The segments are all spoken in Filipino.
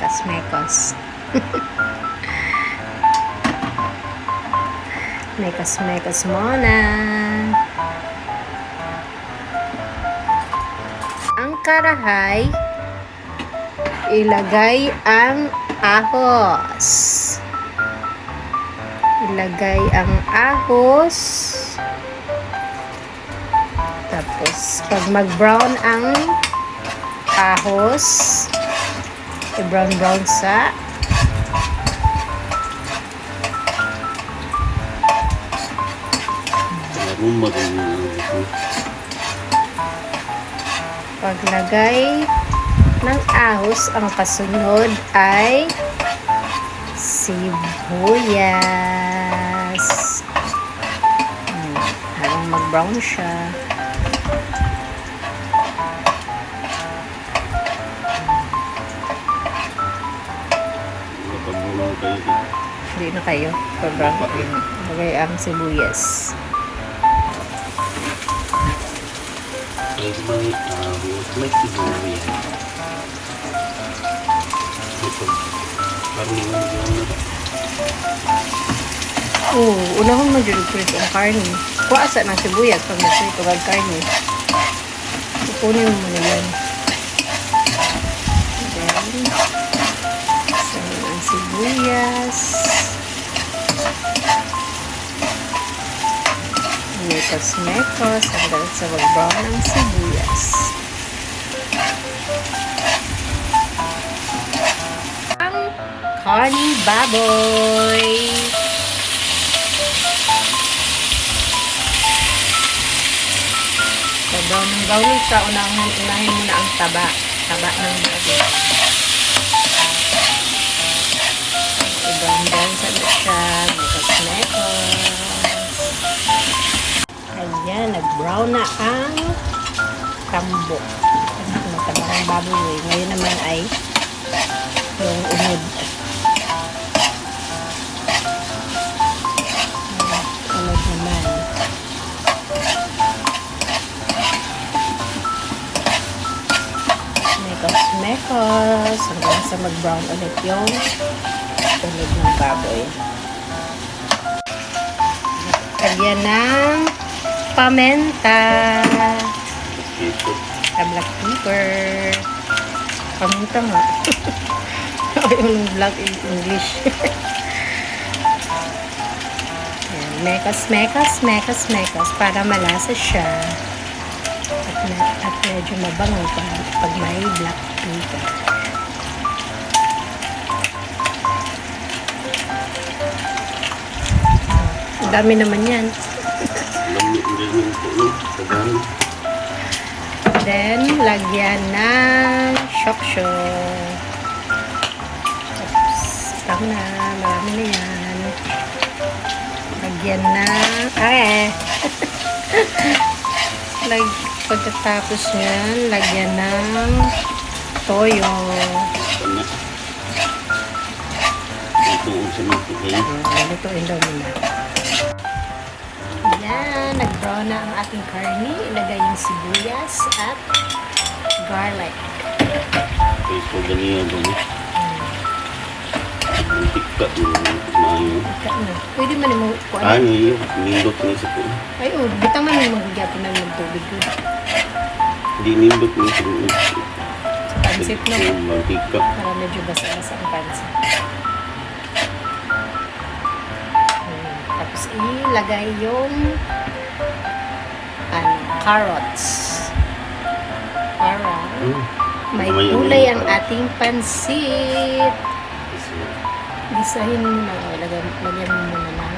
Mekos-mekos. Mekos-mekos muna. Ang karahay, ilagay ang ahos. Ilagay ang ahos. Tapos, pag mag-brown ang ahos, i-brown-brown sa paglagay ng ahos, ang kasunod ay sibuyas. Habang mag-brown siya. Hindi na kayo. Pag-brown lagay ang sibuyas. May sibuyas. Unahon mo dyan prito ang karne. Kuasa ng sibuyas pag nagprito ang karne. Pupunin mo na yan. Then, saan ang sibuyas. Mekos-mekos hanggang sa mag-brown ang sibuyas. Ang karne baboy. Brown ng brown siya, unahin mo na ang taba ng baboy. I-brown sa siya, mekos-mekos. Ayan, nag-brown na ang kambo. Mataba ng baboy. Ngayon naman ay yung unod. Unod naman. Mekos hanggang sa mag-brown ulit yung unod ng baboy. Lagyan ng pamenta, black pepper, paminta nga. Yung black in English. Mekos para malasa siya. At medyo mabango pag may black pepper. Ang dami naman yan. Then, lagyan ng shock-shock. Oops, tama na. Marami na yan. Lagyan ng pagkatapos yan, lagyan ng toyo. Lutuin daw nila. Ayan, nag-brown na ang ating karne. Ilagay yung sibuyas at garlic. Ito ganyan ba niya? Tikka maayo. Na. Pwede man mo kuan. Ano yun? Nindot na sa po. Ay, bitang man yung magyapon na ng tubig ko. Hindi nindot na sa po. Pansit no? Mantika. Para medyo basa-basa ang pansit. Tapos ilagay yung carrots. Para may kulay ang ating pansit. Gisahin mo na. Lagyan mo muna ng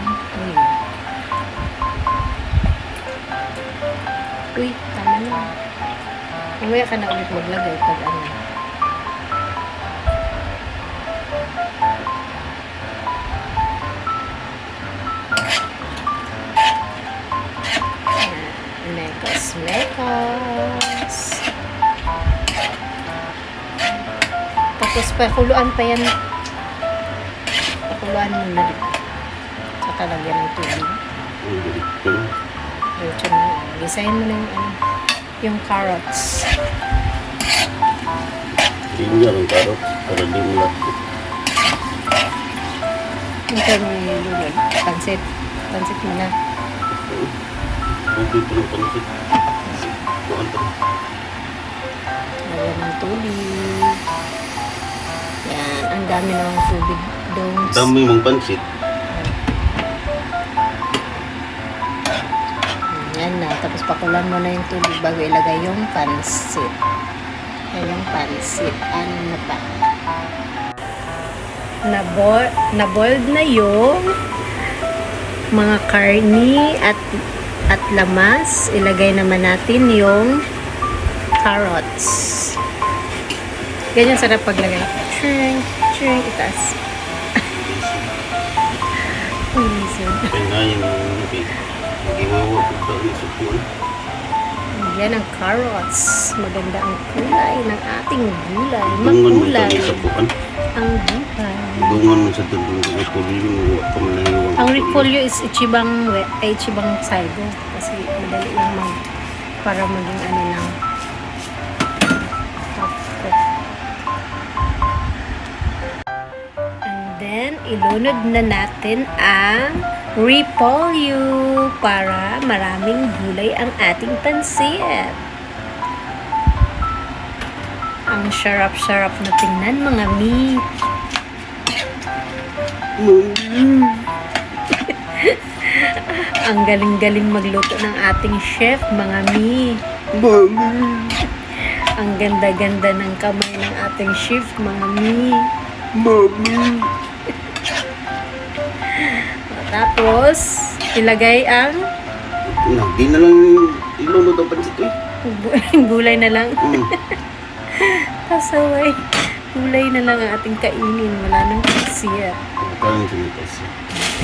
uy, tama na. Mamaya ka na ulit maglagay pag ano. Mekos. Tapos pakuluan pa yan. Pakuluan mo na dito. Saka lagyan ng tubig. Diretso na. Gisahin mo na yung carrots. Linya ang karot. Para di mo lahat. Ito may lunod. Pansit. Pansit mo na. Tubig pa ng pansit. Kuhan pa. Lagyan ng tubig. Yan. Ang dami ng tubig. Dongs. Dami mong pansit. Yan na. Tapos pakulan mo na yung tubig bago ilagay yung pansit. Yan yung pansit. Ano na pa? Na-boiled na yung mga karni at lamas. Ilagay naman natin yung carrots. Ganyan sarap paglagay. Ching, ching, itaas. Kaya yung magiwawa po daw yung supuan. Yan ang carrots. Maganda ang kulay ng ating gulay. Dungan mo Makulay ito sa puan. ang buhay. Dungan mo sa tundong repolyo mo. Pamanayawang Ang repolyo is ichibang saigo. Kasi madali lang para maging ano lang. Half cook. And then, ilunod na natin ang repolyo para maraming gulay ang ating pansit. Ang sarap-sarap na tingnan mga mi. Ang galing-galing magluto ng ating chef, mga mi. Ang ganda-ganda ng kamay ng ating chef, mga mi. Tapos, ilagay ang Di na lang ilunod ang pansit eh. gulay na lang. Mm. Kasaway. Gulay na lang ang ating kainin. Wala nang pagsiyat. Parang sinitas.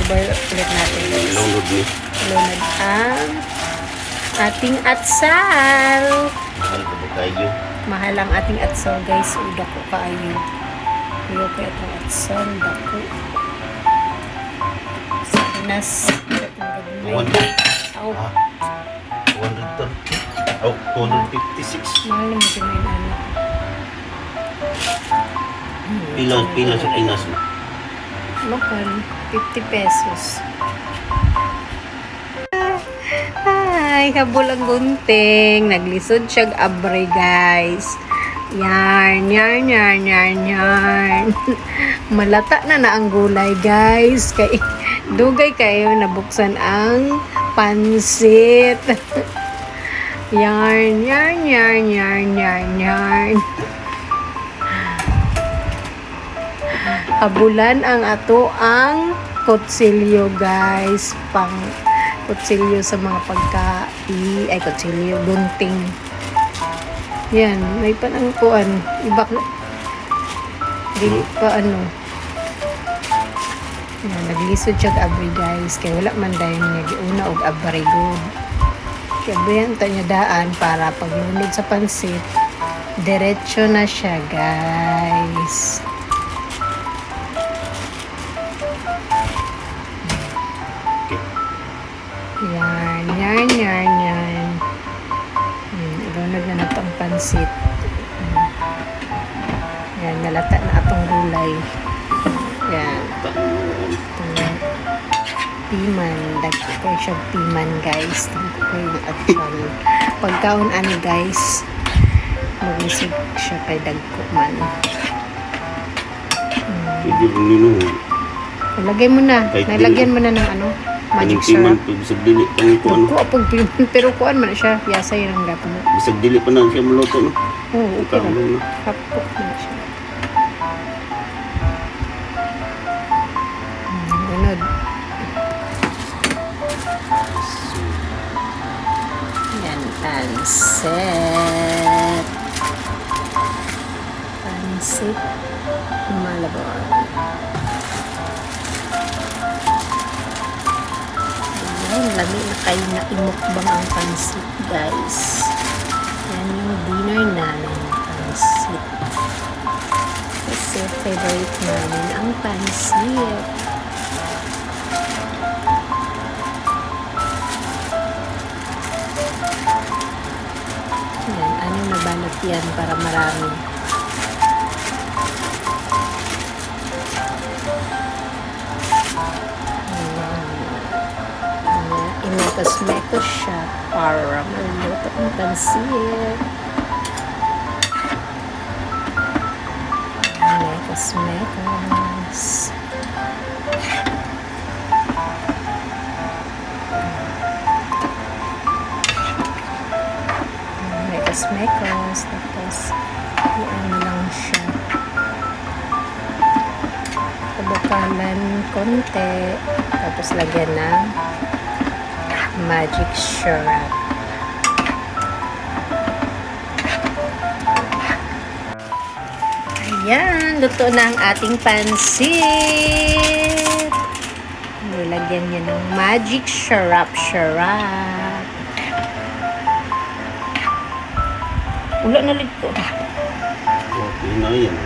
Iba ulit natin. Ilunod ni. Lunod ang ating atsal. Mahal ko ba kayo? Mahal ang ating atsal, guys. Uda ko kaayo. Kuyo ko itong atsal. Dako. Sanas. Buwan. Aw. 200 ton. Oh, 256. Mahal naman din yung ano. Pila sa Pinas mo. Lokal. 50 pesos. Ay, habol ang gunting. Naglisod siyag abre, guys. Yarn, yarn, yarn, yarn, yarn. Malata na ang gulay, guys. Dugay kayo nabuksan ang pansit. Yarn, yarn, yarn, yarn, yarn, yarn. Habulan ang ato ang kutsilyo, guys. Pang kutsilyo sa mga kutsilyo, gunting. Yan, may panangkuan. Iba di pa ano. Yan, naglisod siya abri, guys. Kaya wala man dahil niya giuna og abri good. Kaya bayan niya daan para paglunod sa pansit, diretso na siya, guys. Yan, yan, yan, yan. Ilunod na nato ang pansit. Yan, nalata na atong gulay. Yan. Piman. Dagko kayo siya piman, guys. Dagko kayo yung atsal. Pagkaon ani, guys, maglisig siya kay dagko man. Pwede rin nino. Lagay mo na. Kahit Nalagyan mo na ng ano, magic Piman, syrup. bisag dili pa nito ano. Dagko apog piman. Pero kuan man siya. Yasa yun ang gato mo. Bisag dili pa na siya maluto no. Oo, okay lang. Kamu na. Hapok na siya. Ganun. Yan, pansit. Pansit. Malabon. Ayan, lami na kayo na imukbang ang pansit, guys. Yan yung dinner namin, pansit. Kasi favorite namin ang pansit. Yan, ano nabalot yan para marami. Mekos-mekos siya para maluto ang pansit. Mekos-mekos. Mekos-mekos. Tapos, iyan lang siya. Tabukalan konti. Tapos, lagyan ng magic syrup. Ayan, luto na ang ating pansit. Nilagyan niya ng magic syrup. Ulo na ulit ko. Okay na yan.